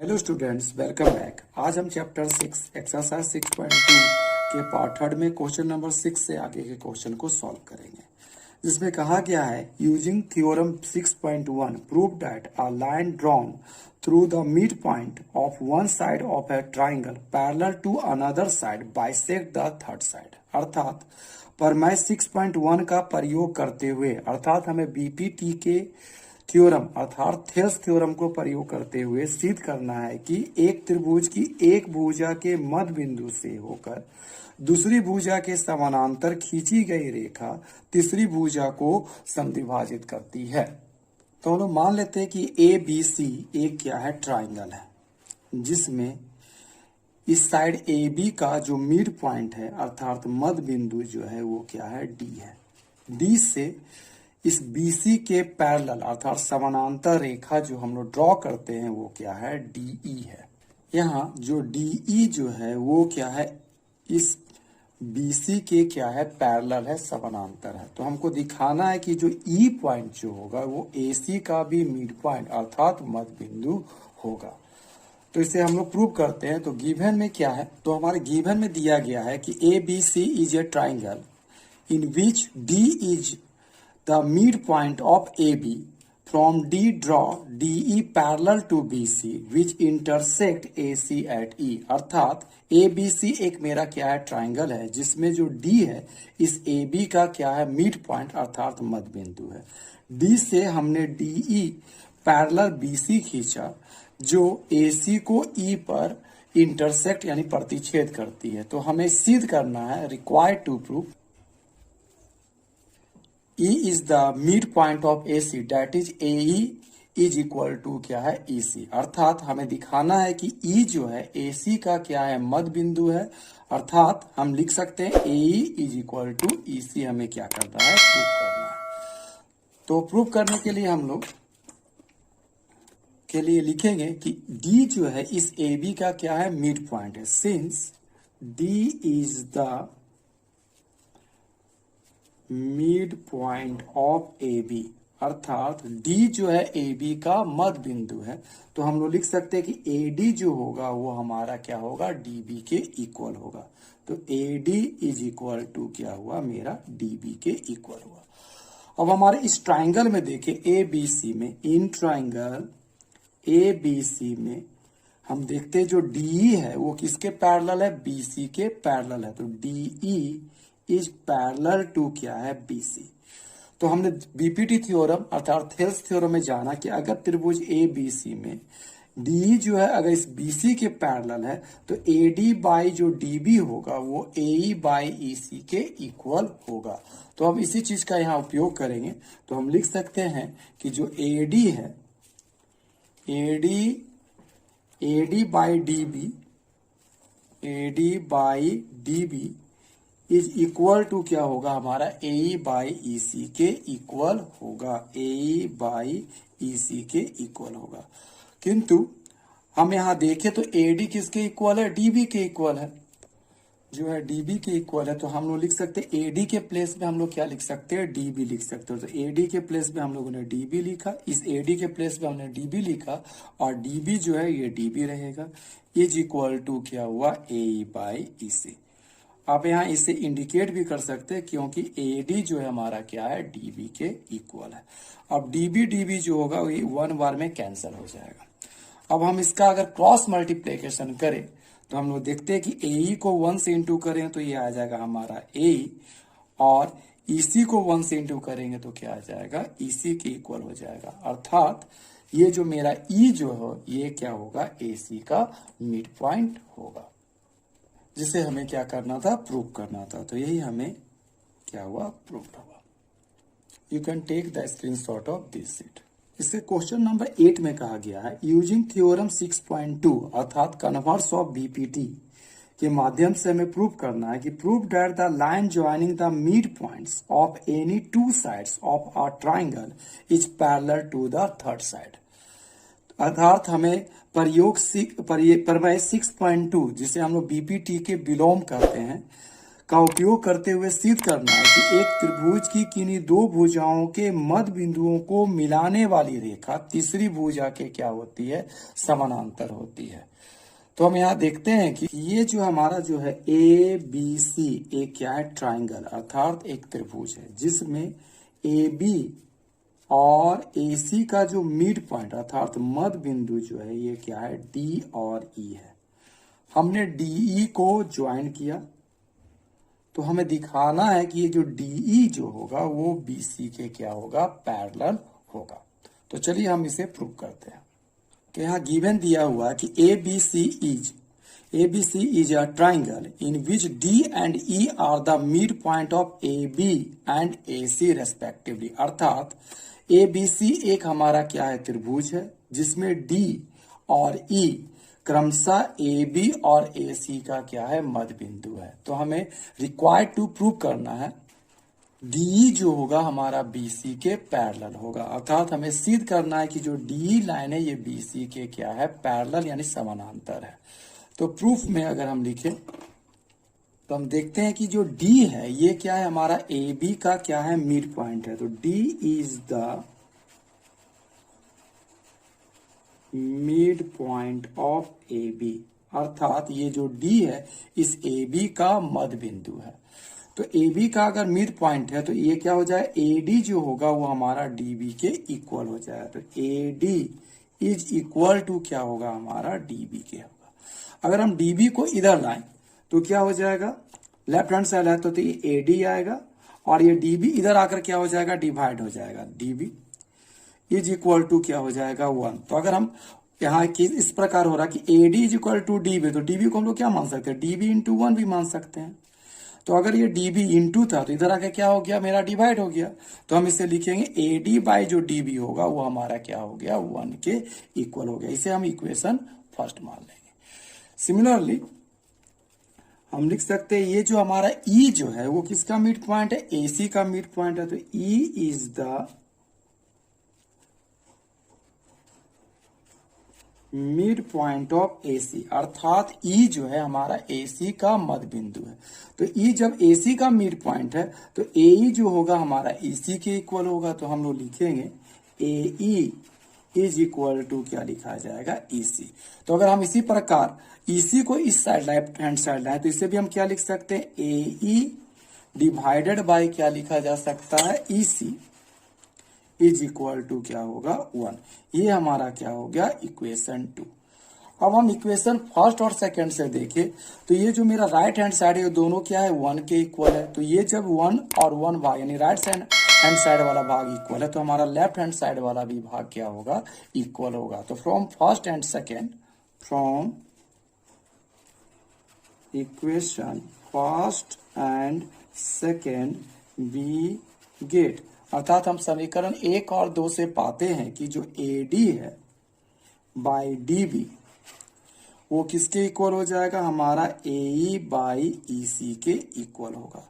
Hello students, welcome back. आज हम chapter 6 exercise 6.2 के पार्ट थर्ड में क्वेश्चन नंबर 6 से आगे के क्वेश्चन को सॉल्व करेंगे, जिसमें कहा गया है using theorem 6.1 prove that a line drawn through the mid point of one side of a triangle parallel to another side bisect the third side. अर्थात पर मैं 6.1 का प्रयोग करते हुए अर्थात हमें बीपीटी के थ्योरम अर्थात थेल्स थ्योरम को प्रयोग करते हुए सिद्ध करना है कि एक त्रिभुज की एक भुजा के मध्य बिंदु से होकर दूसरी भुजा के समानांतर खींची गई रेखा तीसरी भुजा को समद्विभाजित करती है। तो हम लोग मान लेते हैं कि ए बी सी एक क्या है, ट्राइंगल है, जिसमें इस साइड ए बी का जो मिड पॉइंट है अर्थात मध्य बिंदु जो है वो क्या है, डी है। डी से इस BC के पैरेलल अर्थात समानांतर रेखा जो हम लोग ड्रॉ करते हैं वो क्या है, DE है। यहाँ जो DE जो है वो क्या है, इस BC के क्या है, पैरेलल है, समानांतर है। तो हमको दिखाना है कि जो E पॉइंट जो होगा वो AC का भी मिड पॉइंट अर्थात मध्य बिंदु होगा। तो इसे हम लोग प्रूव करते हैं। तो गिवन में क्या है, तो हमारे गिवन में दिया गया है कि ABC is a triangle in which D is the midpoint of AB. From D draw DE parallel to BC which intersect AC at E। अर्थात ABC एक मेरा क्या है, ट्राइंगल है, जिसमें जो D है इस AB का क्या है, मिड पॉइंट अर्थात मध्य बिंदु है। D से हमने DE पैरेलल BC खींचा जो AC को E पर इंटरसेक्ट यानी प्रतिच्छेद करती है। तो हमें सिद्ध करना है, required to prove E is the midpoint of AC, that is AE is equal to क्या है, EC। अर्थात हमें दिखाना है कि E जो है AC का क्या है, मध्य बिंदु है। अर्थात हम लिख सकते हैं AE is equal to EC। हमें क्या करना है, प्रूव करना है। तो प्रूव करने के लिए हम लोग के लिए लिखेंगे कि D जो है इस AB का क्या है, मिड पॉइंट है। Since D is the mid point of A B अर्थात D जो है ए बी का मध्य बिंदु है, तो हम लोग लिख सकते हैं कि ए डी जो होगा वो हमारा क्या होगा, डी बी के इक्वल होगा। तो A D is equal to क्या हुआ, मेरा डी बी के इक्वल हुआ। अब हमारे इस ट्राइंगल में देखें ए बी सी में, इन ट्राइंगल ए बी सी में हम देखते हैं जो डी है वो किसके पैरेलल है, बी सी के पैरेलल है। तो D E is parallel to क्या है, BC। तो हमने बीपीटी थ्योरम अर्थात थेल्स थ्योरम में जाना कि अगर त्रिभुज ए बी सी में डी जो है अगर इस BC के पैरेलल है तो AD बाई जो DB होगा वो AE बाई EC के इक्वल होगा। तो अब इसी चीज का यहाँ उपयोग करेंगे। तो हम लिख सकते हैं कि जो AD है AD by DB is equal to क्या होगा, हमारा AE बाई EC के इक्वल होगा, AE बाई EC के इक्वल होगा। किंतु हम यहां देखें तो AD किसके इक्वल है, DB के इक्वल है, जो है DB के इक्वल है। तो हम लोग लिख सकते हैं AD के प्लेस में हम लोग क्या लिख सकते हैं, DB लिख सकते हो। तो AD के प्लेस में हम लोगों ने DB लिखा, इस AD के प्लेस में हमने DB लिखा और DB जो है ये DB रहेगा, इज इक्वल टू क्या हुआ, AE बाई EC। आप यहाँ इसे इंडिकेट भी कर सकते हैं क्योंकि AD जो है हमारा क्या है, DB के इक्वल है। अब DB जो होगा ये 1 बार में कैंसिल हो जाएगा। अब हम इसका अगर क्रॉस मल्टीप्लिकेशन करें तो हम लोग देखते हैं कि AE को 1 से इंटू करें तो ये आ जाएगा हमारा AE और EC को 1 से इंटू करेंगे तो क्या आ जाएगा, EC के इक्वल हो जाएगा। अर्थात ये जो मेरा E जो है ये क्या होगा, AC का मिड पॉइंट होगा, जिसे हमें क्या करना था, प्रूव करना था। तो यही हमें क्या हुआ, प्रूव हुआ। You can take the screenshot of this sheet. इसके क्वेश्चन नंबर 8 में कहा गया है यूजिंग थ्योरम 6.2 अर्थात कन्वर्स ऑफ बीपीटी के माध्यम से हमें प्रूव करना है कि prove that the line joining the mid points of any two sides of a triangle is parallel to the third side. अर्थात हमें प्रमेय 6.2 जिसे हम लोग बीपीटी के बिलोंग करते हैं का उपयोग करते हुए सिद्ध करना है कि एक त्रिभुज की किन्हीं दो भुजाओं के मध्य बिंदुओं को मिलाने वाली रेखा तीसरी भुजा के क्या होती है, समानांतर होती है। तो हम यहाँ देखते हैं कि ये जो हमारा जो है ए बी सी, एक क्या है, ट्राइंगल अर्थात एक त्रिभुज है जिसमें ए बी और ए सी का जो मिड पॉइंट अर्थात मध्य बिंदु जो है ये क्या है, डी और ई है। हमने डी ई को ज्वाइन किया तो हमें दिखाना है कि ये जो डी जो होगा वो बीसी के क्या होगा, पैरेलल होगा। तो चलिए हम इसे प्रूव करते हैं। कि यहाँ गिवन दिया हुआ है कि ABC is a triangle in which D and E are the mid point of AB and AC respectively. अर्थात ABC एक हमारा क्या है, त्रिभुज है जिसमें D और E क्रमशः AB और AC का क्या है, मध्य बिंदु है। तो हमें रिक्वायर्ड टू प्रूव करना है DE जो होगा हमारा BC के पैरेलल होगा। अर्थात हमें सिद्ध करना है कि जो DE लाइन है ये BC के क्या है, पैरेलल यानी समानांतर है। तो प्रूफ में अगर हम लिखें तो हम देखते हैं कि जो D है ये क्या है, हमारा AB का क्या है, मिड पॉइंट है। तो D is the mid point of AB, अर्थात ये जो D है इस AB का मध्य बिंदु है। तो AB का अगर मिड पॉइंट है तो ये क्या हो जाए, AD जो होगा वो हमारा DB के इक्वल हो जाए। तो AD इज इक्वल टू क्या होगा, हमारा DB के होगा। अगर हम DB को इधर लाएं तो क्या हो जाएगा, लेफ्ट हैंड साइड है तो ये AD आएगा और ये DB इधर आकर क्या हो जाएगा, डिवाइड हो जाएगा। DB इज इक्वल टू क्या हो जाएगा, 1। तो अगर हम यहाँ की इस प्रकार हो रहा कि AD is equal to DB, तो DB को हम लोग क्या मान सकते हैं, DB इंटू 1 भी मान सकते हैं। तो अगर ये DB इंटू था तो इधर आके क्या हो गया, मेरा डिवाइड हो गया। तो हम इसे लिखेंगे AD बाई जो DB होगा वो हमारा क्या हो गया, 1 के इक्वल हो गया। इसे हम इक्वेशन फर्स्ट मान लेंगे। सिमिलरली हम लिख सकते हैं ये जो हमारा E जो है वो किसका मिड पॉइंट है, AC का मिड पॉइंट है। तो E is the mid point of AC, अर्थात E जो है हमारा AC का मध्य बिंदु है। तो E जब AC का मिड पॉइंट है तो AE जो होगा हमारा EC के इक्वल होगा। तो हम लोग लिखेंगे AE इज इक्वल टू क्या लिखा जाएगा, EC। तो अगर हम इसी प्रकार EC को इस साइड लेफ्ट हैंड साइड लाए तो इसे भी हम क्या लिख सकते हैं, AE डिवाइडेड बाय क्या लिखा जा सकता है, EC इज इक्वल टू क्या होगा, 1। ये हमारा क्या हो गया, इक्वेशन 2। अब हम इक्वेशन फर्स्ट और सेकंड से देखें तो ये जो मेरा राइट हैंड साइड है ये दोनों क्या है, 1 के इक्वल है। तो ये जब 1 और 1 भाग यानी राइट हैंड साइड वाला भाग इक्वल है तो हमारा लेफ्ट हैंड साइड वाला भी भाग क्या होगा, इक्वल होगा। तो from first and second, from equation first and second we get, अर्थात हम समीकरण 1 और 2 से पाते हैं कि जो AD है बाई DB वो किसके इक्वल हो जाएगा, हमारा AE बाई EC के इक्वल होगा।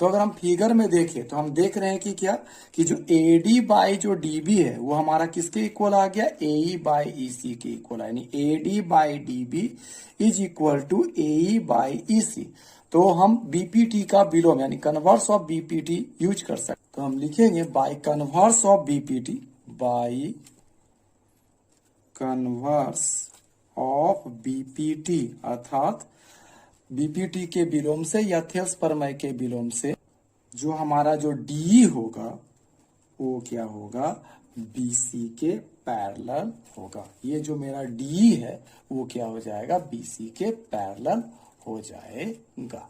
तो अगर हम फिगर में देखें तो हम देख रहे हैं कि क्या, कि जो AD बाई जो DB है वो हमारा किसके इक्वल आ गया, AE बाई EC के इक्वल है। यानी AD by DB is equal to AE by EC। तो हम BPT का बिलोम यानी कन्वर्स ऑफ BPT यूज कर सकते। तो हम लिखेंगे by converse of BPT, by converse of BPT, अर्थात BPT के विलोम से या थेल्स प्रमेय के विलोम से जो हमारा जो DE होगा वो क्या होगा, BC के पैरेलल होगा। ये जो मेरा DE है वो क्या हो जाएगा, BC के पैरेलल हो जाएगा।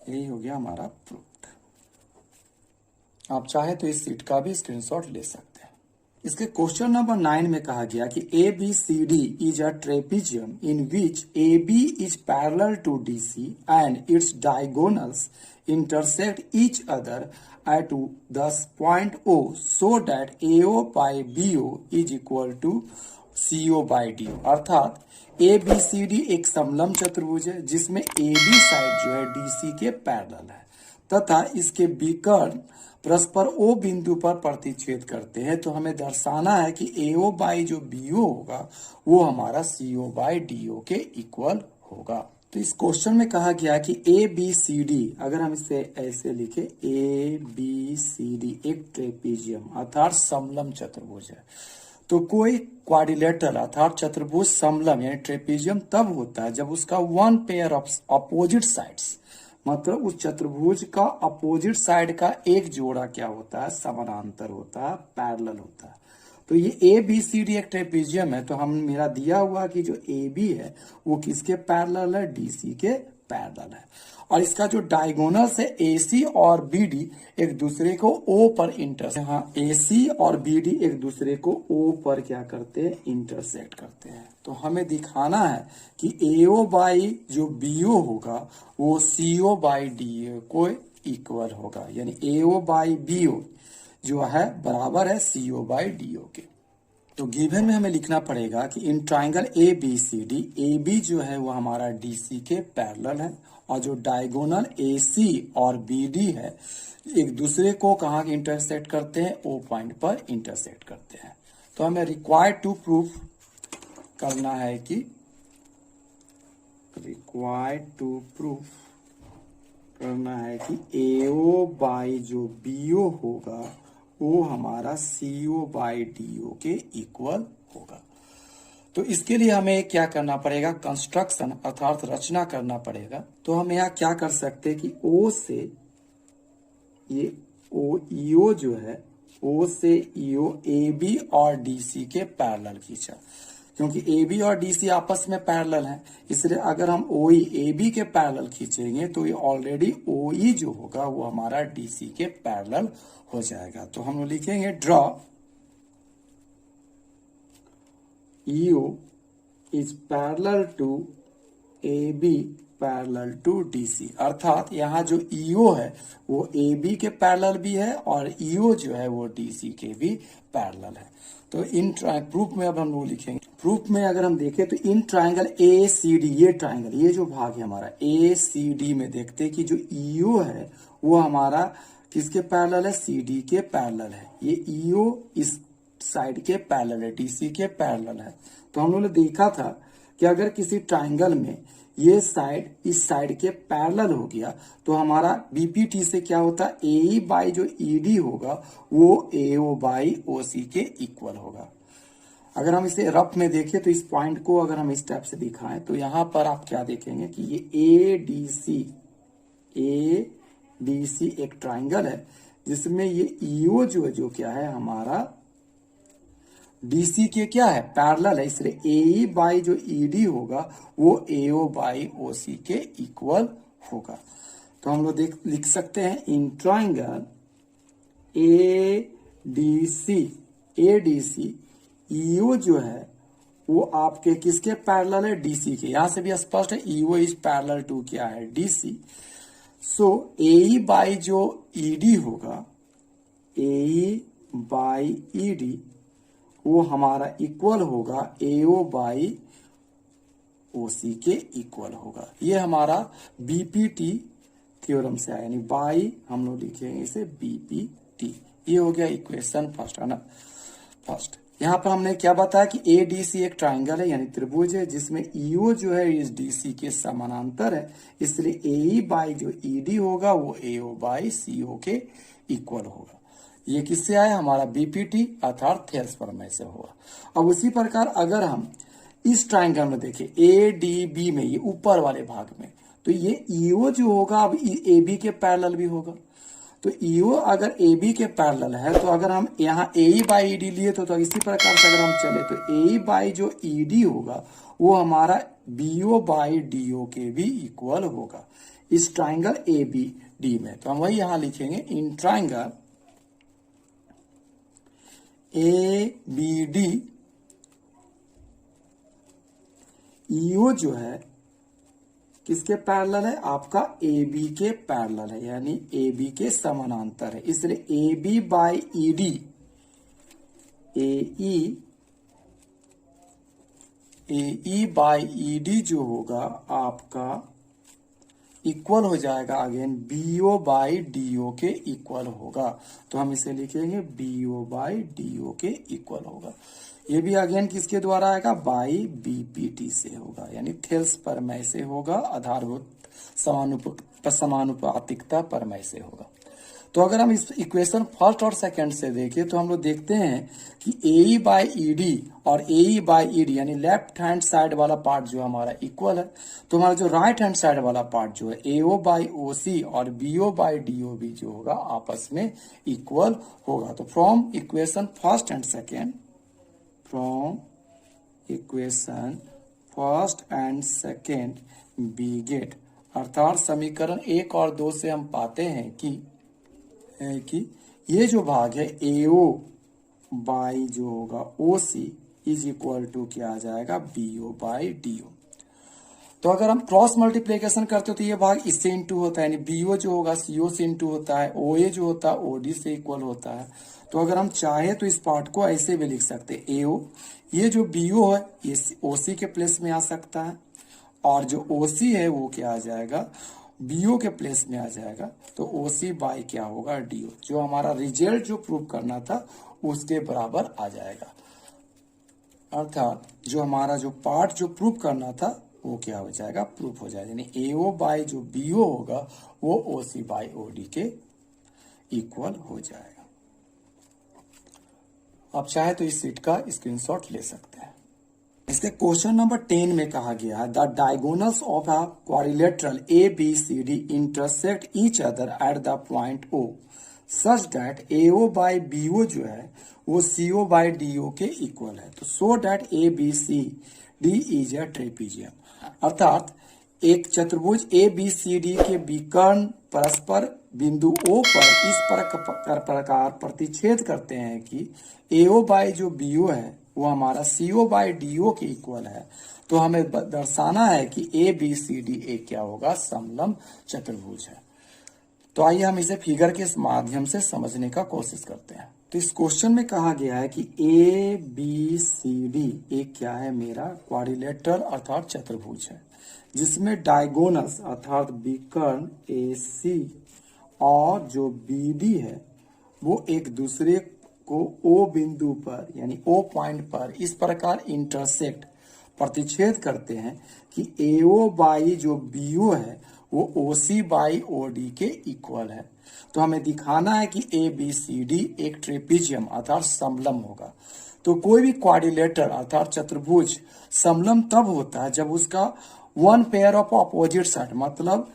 यही हो गया हमारा प्रूफ। आप चाहे तो इस सीट का भी स्क्रीनशॉट ले सकते हैं। इसके क्वेश्चन नंबर 9 में कहा गया कि ABCD is a trapezium in which AB is parallel to DC and its diagonals intersect each other at the point O so that AO by BO is equal to CO by DO। अर्थात ABCD एक समलंब चतुर्भुज है जिसमें AB side जो है DC के parallel है तथा इसके विकर्ण परस्पर ओ बिंदु पर प्रतिच्छेद करते हैं, तो हमें दर्शाना है कि AO बाई जो BO होगा वो हमारा CO बाई DO के इक्वल होगा। तो इस क्वेश्चन में कहा गया है कि ABCD, अगर हम इसे ऐसे लिखे ABCD एक ट्रेपीजियम अर्थात समलम चतुर्भुज है, तो कोई क्वाड्रिलेटरल अर्थात चतुर्भुज समलम यानी ट्रेपीजियम तब होता है जब उसका one pair of opposite sides, मतलब उस चतुर्भुज का अपोजिट साइड का एक जोड़ा क्या होता है, समानांतर होता है, पैरेलल होता है। तो ये ABCD एक ट्रेपीजियम है, तो हम मेरा दिया हुआ कि जो AB है वो किसके पैरेलल है, DC के पैरेलल है। और इसका जो डायगोनल्स है AC और BD एक दूसरे को O पर इंटरसेक्ट, हाँ AC और BD एक दूसरे को O पर क्या करते हैं, इंटरसेक्ट करते हैं। तो हमें दिखाना है कि AO बाई जो BO होगा वो CO बाई DO को इक्वल होगा, यानी AO बाई BO जो है बराबर है CO बाई DO के। तो गिवन में हमें लिखना पड़ेगा कि इन ट्राइंगल ABCD AB जो है वो हमारा DC के पैरेलल है और जो डायगोनल AC और BD है एक दूसरे को कहाँ इंटरसेक्ट करते हैं, O पॉइंट पर इंटरसेक्ट करते हैं। तो हमें रिक्वायर्ड टू प्रूफ करना है कि AO बाई जो BO होगा वो हमारा CO बाई DO के इक्वल होगा। तो इसके लिए हमें क्या करना पड़ेगा, कंस्ट्रक्शन अर्थात रचना करना पड़ेगा। तो हम यहाँ क्या कर सकते हैं कि O से ये EO जो है, O से EO AB और DC के पैरेलल खींचा, क्योंकि AB और DC आपस में पैरेलल हैं, इसलिए अगर हम OE AB के पैरेलल खींचेंगे तो ये ऑलरेडी OE जो होगा वो हमारा DC के पैरेलल हो जाएगा। तो हम लिखेंगे draw EO is parallel to AB parallel to DC, अर्थात यहाँ जो EO है वो AB के पैरेलल भी है और EO जो है वो DC के भी पैरेलल है। तो इन प्रूफ में अब हम लोग लिखेंगे, प्रूफ में अगर हम देखें तो इन ट्राइंगल ACD, ये ट्राइंगल ये जो भाग है हमारा ACD में देखते हैं कि जो EO है वो हमारा किसके पैरेलल है, CD के पैरेलल है। ये EO इस साइड के पैरेलल है, DC के पैरेलल है। तो हम लोगों ने देखा था कि अगर किसी ट्राइंगल में ये साइड इस साइड के पैरेलल हो गया तो हमारा BPT से क्या होता है, AE बाई जो ED होगा वो AO बाई OC के इक्वल होगा। अगर हम इसे रफ में देखें तो इस पॉइंट को अगर हम इस टाइप से दिखाएं तो यहां पर आप क्या देखेंगे कि ये ADC एक ट्राइंगल है जिसमें ये EO जो क्या है हमारा DC के क्या है, पैरेलल है, इसलिए AE बाई जो ED होगा वो AO बाई OC के इक्वल होगा। तो हम लोग लिख सकते हैं इन ट्राइंगल ADC EO जो है वो आपके किसके पैरेलल है, DC के। यहां से भी स्पष्ट है EO इज पैरेलल टू क्या है, DC। सो AE बाई जो ED होगा, AE बाई ED वो हमारा इक्वल होगा AO बाई OC के इक्वल होगा। ये हमारा BPT थ्योरम से आया, यानी बाई हम लोग लिखेंगे इसे BPT। ये हो गया इक्वेशन फर्स्ट, है ना। फर्स्ट यहाँ पर हमने क्या बताया कि ADC एक ट्राइंगल है यानी त्रिभुज है जिसमें EO जो है इस DC के समानांतर है, इसलिए AE बाई जो ED होगा वो AO बाई CO के इक्वल होगा। ये किससे आया, हमारा BPT अर्थात थेल्स प्रमेय से हुआ। अब उसी प्रकार अगर हम इस ट्राइंगल में देखें ADB में, ये ऊपर वाले भाग में, तो ये EO जो होगा अब AB के पैरेलल भी होगा। तो EO अगर AB के पैरेलल है तो अगर हम यहाँ AE बाई ED लिए तो इसी प्रकार से अगर हम चले तो AE बाई जो ED होगा वो हमारा BO बाई DO के भी इक्वल होगा इस ट्राइंगल ABD में। तो हम वही यहाँ लिखेंगे इन ट्राइंगल ABD EO जो है किसके पैरेलल है, आपका AB के पैरेलल है, यानी AB के समानांतर है, इसलिए AB by ED AE by ED जो होगा आपका इक्वल हो जाएगा अगेन बीओ बाई डीओ के इक्वल होगा। तो हम इसे लिखेंगे बीओ बाई डीओ के इक्वल होगा। ये भी अगेन किसके द्वारा आएगा, बाई बीपीटी से होगा, यानी थेल्स प्रमेय से होगा, आधारभूत समानुपातिकता प्रमेय से होगा। तो अगर हम इस इक्वेशन फर्स्ट और सेकंड से देखें तो हम लोग देखते हैं कि ए बाई ई डी और ए बाई ई डी यानी लेफ्ट हैंड साइड वाला पार्ट जो हमारा इक्वल है, तो हमारा जो राइट हैंड साइड वाला पार्ट जो है एओ बाई ओ सी और बीओ बाई डीओ भी जो होगा आपस में इक्वल होगा। तो from equation first and second, from equation first and second we get, अर्थात समीकरण 1 और 2 से हम पाते हैं कि ये जो भाग है एओ बाई जो होगा ओ सी इज इक्वल टू क्या आ जाएगा, बीओ बाई डीओ। तो अगर हम क्रॉस मल्टीप्लीकेशन करते हो तो ये भाग इससे इंटू होता है, यानी बीओ जो होगा सीओ से इंटू होता है, ओए जो होता है ओडी से इक्वल होता है। तो अगर हम चाहे तो इस पार्ट को ऐसे भी लिख सकते हैं, एओ ये जो बीओ है ये ओसी के प्लेस में आ सकता है, और जो ओसी है वो क्या आ जाएगा, बीओ के प्लेस में आ जाएगा। तो ओसी बाई क्या होगा, डीओ, जो हमारा रिजल्ट जो प्रूव करना था उसके बराबर आ जाएगा। अर्थात जो हमारा जो पार्ट जो प्रूव करना था वो क्या हो जाएगा, प्रूफ हो जाएगा, यानी एओ बाई जो बीओ होगा वो ओसी बाई ओडी के इक्वल हो जाएगा। आप चाहे तो इस सीट का स्क्रीनशॉट ले सकते हैं। इसके क्वेश्चन नंबर 10 में कहा गया है the diagonals of a quadrilateral A B C D intersect each other at the point O such that AO by BO जो है वो सीओ बाई डीओ के इक्वल है। तो so that A B C D is a trapezium, अर्थात एक चतुर्भुज ए B C D के विकर्ण परस्पर बिंदु ओ पर इस प्रकार प्रतिच्छेद करते हैं कि एओ बाई जो बीओ है वो हमारा सीओ बाई डीओ के इक्वल है। तो हमें दर्शाना है कि ए बी सी डी एक क्या होगा, समलंब चतुर्भुज है। तो आइए हम इसे फिगर के माध्यम से समझने का कोशिश करते हैं। तो इस क्वेश्चन में कहा गया है कि ए बी सी डी एक क्या है, मेरा क्वाड्रिलेटरल अर्थात चतुर्भुज है, जिसमें डायगोनल्स अर्थात विकर्ण ए सी और जो बी डी है वो एक दूसरे को ओ बिंदु पर यानी ओ पॉइंट पर इस प्रकार इंटरसेक्ट प्रतिच्छेद करते हैं कि एओ बाई जो बीओ है वो ओसी बाई ओडी के इक्वल है। तो हमें दिखाना है कि ए बी सी डी एक ट्रेपीजियम अर्थात समलंब होगा। तो कोई भी क्वाड्रिलेटर अर्थात चतुर्भुज समलंब तब होता है जब उसका one pair of opposite side मतलब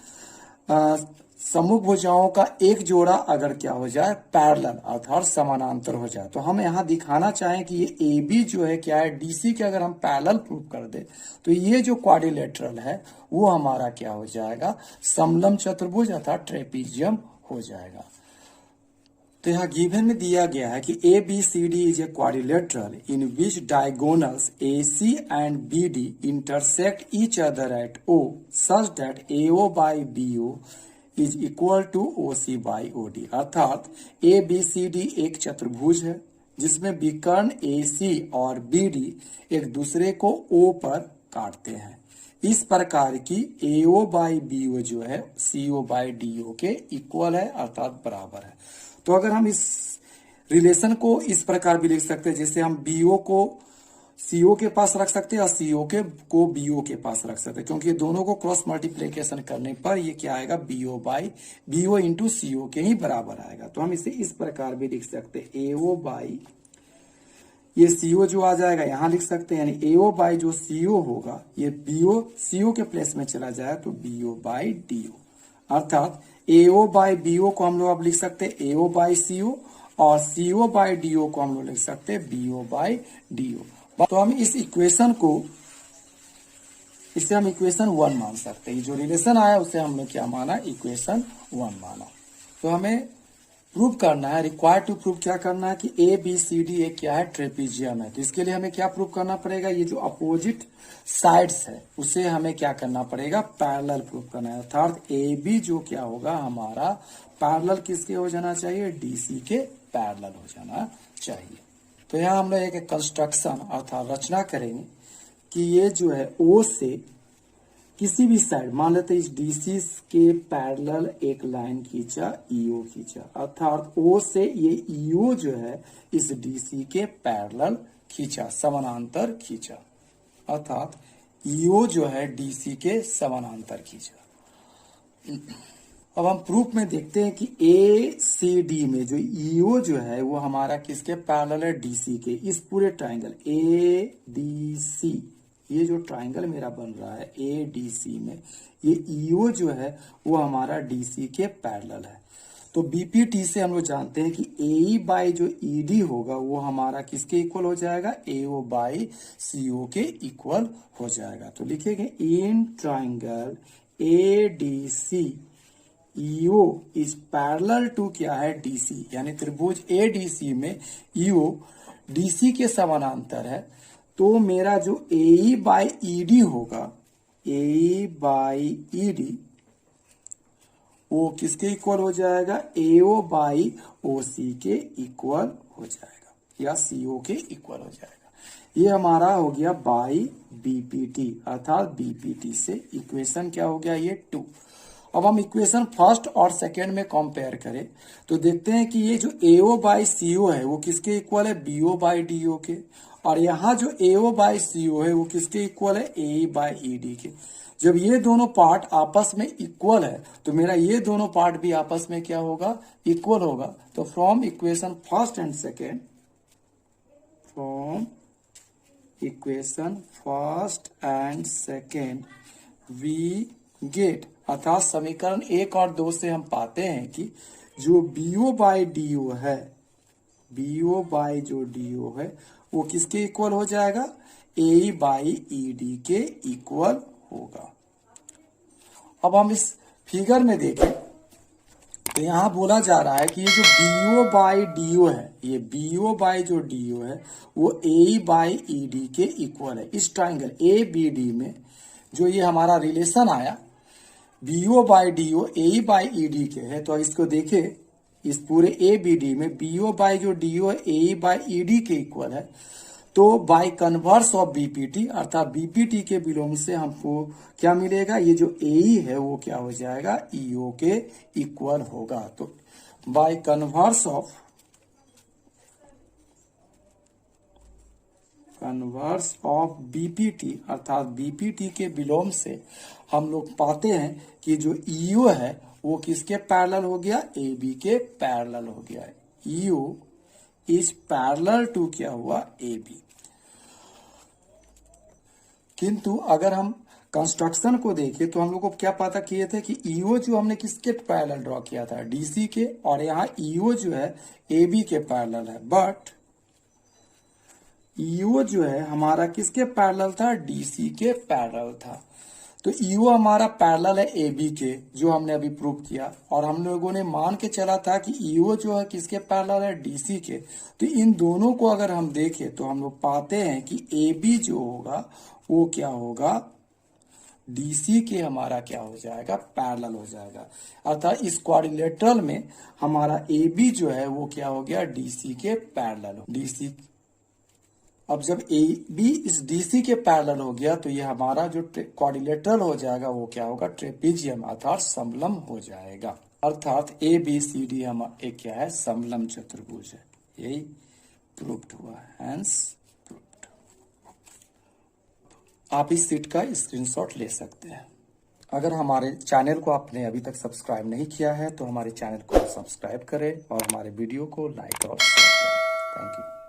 सम्मुख भुजाओं का एक जोड़ा अगर क्या हो जाए, पैरेलल अर्थात समानांतर हो जाए। तो हम यहाँ दिखाना चाहें कि ये ए बी जो है क्या है, डीसी के अगर हम पैरेलल प्रूव कर दे तो ये जो क्वाड्रिलेटरल है वो हमारा क्या हो जाएगा, समलंब चतुर्भुज अर्थात ट्रेपीजियम हो जाएगा। तो यहाँ गिवन में दिया गया है कि A B C D is a quadrilateral in which diagonals A C and B D intersect each other at O such that AO by BO is equal to O C by O D, अर्थात A B C D एक चतुर्भुज है जिसमें विकर्ण ए सी और B D एक दूसरे को ओ पर काटते हैं। इस प्रकार की एओ बाई बीओ जो है सीओ बाई डीओ के इक्वल है अर्थात बराबर है। तो अगर हम इस रिलेशन को इस प्रकार भी लिख सकते हैं, जैसे हम बीओ को सीओ के पास रख सकते हैं और सीओ को बीओ के पास रख सकते हैं, क्योंकि ये दोनों को क्रॉस मल्टीप्लीकेशन करने पर ये क्या आएगा, BO by BO into CO के ही बराबर आएगा। तो हम इसे इस प्रकार भी लिख सकते हैं, एओ बाई ये सीओ जो आ जाएगा यहाँ लिख सकते हैं, यानी एओ बाई जो सीओ होगा ये बीओ सीओ के प्लेस में चला जाए तो बीओ बाई डीओ, अर्थात एओ बाई बीओ को हम लोग अब लिख सकते हैं एओ बाई सीओ और सीओ बाई डीओ को हम लोग लिख सकते हैं बीओ बाई डीओ। तो हम इस इक्वेशन को इसे हम इक्वेशन 1 मान सकते हैं। जो रिलेशन आया उसे हमने क्या माना, इक्वेशन 1 माना। तो हमें प्रूव करना है, रिक्वायर्ड टू प्रूव क्या करना है कि ए बी सी डी एक क्या है, ट्रेपीजियम है। तो इसके लिए हमें क्या प्रूव करना पड़ेगा, ये जो अपोजिट साइड्स है उसे हमें क्या करना पड़ेगा, पैरेलल प्रूव करना है। अर्थात ए बी जो क्या होगा हमारा पैरेलल किसके हो जाना चाहिए, डीसी के पैरेलल हो जाना चाहिए। तो यहाँ हम लोग एक कंस्ट्रक्शन अर्थात रचना करेंगे कि ये जो है ओ से किसी भी साइड, मान लेते इस डीसी के पैरेलल एक लाइन खींचा, ईओ खींचा, अर्थात ओ से ये ईओ जो है इस डीसी के पैरेलल खींचा, समानांतर खींचा, अर्थात ईओ जो है डीसी के समानांतर खींचा। अब हम प्रूफ में देखते हैं कि ए सी डी में जो ईओ जो है वो हमारा किसके पैरेलल है, डीसी के। इस पूरे ट्राइंगल ए डी सी, ये जो ट्राइंगल मेरा बन रहा है ए डी सी में, ये ईओ जो है वो हमारा डीसी के पैरेलल है। तो बीपीटी से हम लोग जानते हैं कि ए बाई जो ईडी होगा वो हमारा किसके इक्वल हो जाएगा, एओ बाई सीओ के इक्वल हो जाएगा। तो लिखेंगे in triangle A D C EO is parallel to क्या है, डीसी, यानी त्रिभुज ए डी सी में ईओ डीसी के समानांतर है। तो मेरा जो ए बाई ईडी होगा, ए बाई ईडी वो किसके इक्वल हो जाएगा, एओ बाई ओसी के इक्वल हो जाएगा, या सीओ के इक्वल हो जाएगा। ये हमारा हो गया बाई बीपीटी, अर्थात बीपीटी से इक्वेशन क्या हो गया, ये 2। अब हम इक्वेशन फर्स्ट और सेकेंड में कंपेयर करें तो देखते हैं कि ये जो एओ बाई सीओ है वो किसके इक्वल है, बीओ बाई डीओ के, और यहाँ जो एओ बाई सीओ है वो किसके इक्वल है, ए बाई ईडी के। जब ये दोनों पार्ट आपस में इक्वल है तो मेरा ये दोनों पार्ट भी आपस में क्या होगा, इक्वल होगा। तो from equation first and second, from equation first and second we get, अर्थात समीकरण 1 और 2 से हम पाते हैं कि जो बीओ बाई डीओ है, बीओ बाई जो डीओ है वो किसके इक्वल हो जाएगा, ए बाई ईडी के इक्वल होगा। अब हम इस फिगर में देखें तो यहां बोला जा रहा है कि ये जो बीओ बाई डीओ है, ये बीओ बाई जो डीओ है वो ए बाई ईडी के इक्वल है। इस ट्राइंगल ए बी डी में जो ये हमारा रिलेशन आया BO by DO A by ED के है, तो इसको देखें इस पूरे ए बी डी में बीओ बाई जो डीओ है ए बाई ईडी के इक्वल है। तो बाय कन्वर्स ऑफ बीपीटी, अर्थात बीपीटी के विलोम से हमको क्या मिलेगा, ये जो ए है वो क्या हो जाएगा, ईओ के इक्वल होगा। तो बाय कन्वर्स ऑफ बीपीटी, अर्थात बीपीटी के विलोम से हम लोग पाते हैं कि जो ईओ है वो किसके पैरेलल हो गया, ए बी के पैरेलल हो गया है। ईओ इज पैरेलल टू क्या हुआ, ए बी। किंतु अगर हम कंस्ट्रक्शन को देखें तो हम लोग को क्या पता किए थे कि ईओ जो हमने किसके पैरेलल ड्रॉ किया था, डीसी के, और यहाँ ईओ जो है ए बी के पैरेलल है। बट ईओ जो है हमारा किसके पैरेलल था, डीसी के पैरेलल था। तो ईओ हमारा पैरेलल है ए बी के, जो हमने अभी प्रूव किया, और हम लोगों ने मान के चला था कि ईओ जो है किसके पैरेलल है, डीसी के। तो इन दोनों को अगर हम देखें तो हम लोग पाते हैं कि ए बी जो होगा वो क्या होगा, डीसी के हमारा क्या हो जाएगा, पैरेलल हो जाएगा। अर्थात इस क्वाड्रिलेटरल में हमारा ए बी जो है वो क्या हो गया, डीसी के पैरेलल, डीसी। अब जब ए बी इस डीसी के पैरेलल हो गया तो ये हमारा जो क्वाड्रिलेटरल हो जाएगा वो क्या होगा, ट्रेपीजियम, अर्थात समलम हो जाएगा। अर्थात ए बी सी डी हम एक क्या है, समलम चतुर्भुज है। यही प्रूव्ड हुआ है, हेंस प्रूव्ड। आप इस सीट का स्क्रीनशॉट ले सकते हैं। अगर हमारे चैनल को आपने अभी तक सब्सक्राइब नहीं किया है तो हमारे चैनल को सब्सक्राइब करें और हमारे वीडियो को लाइक और शेयर करें। Thank you.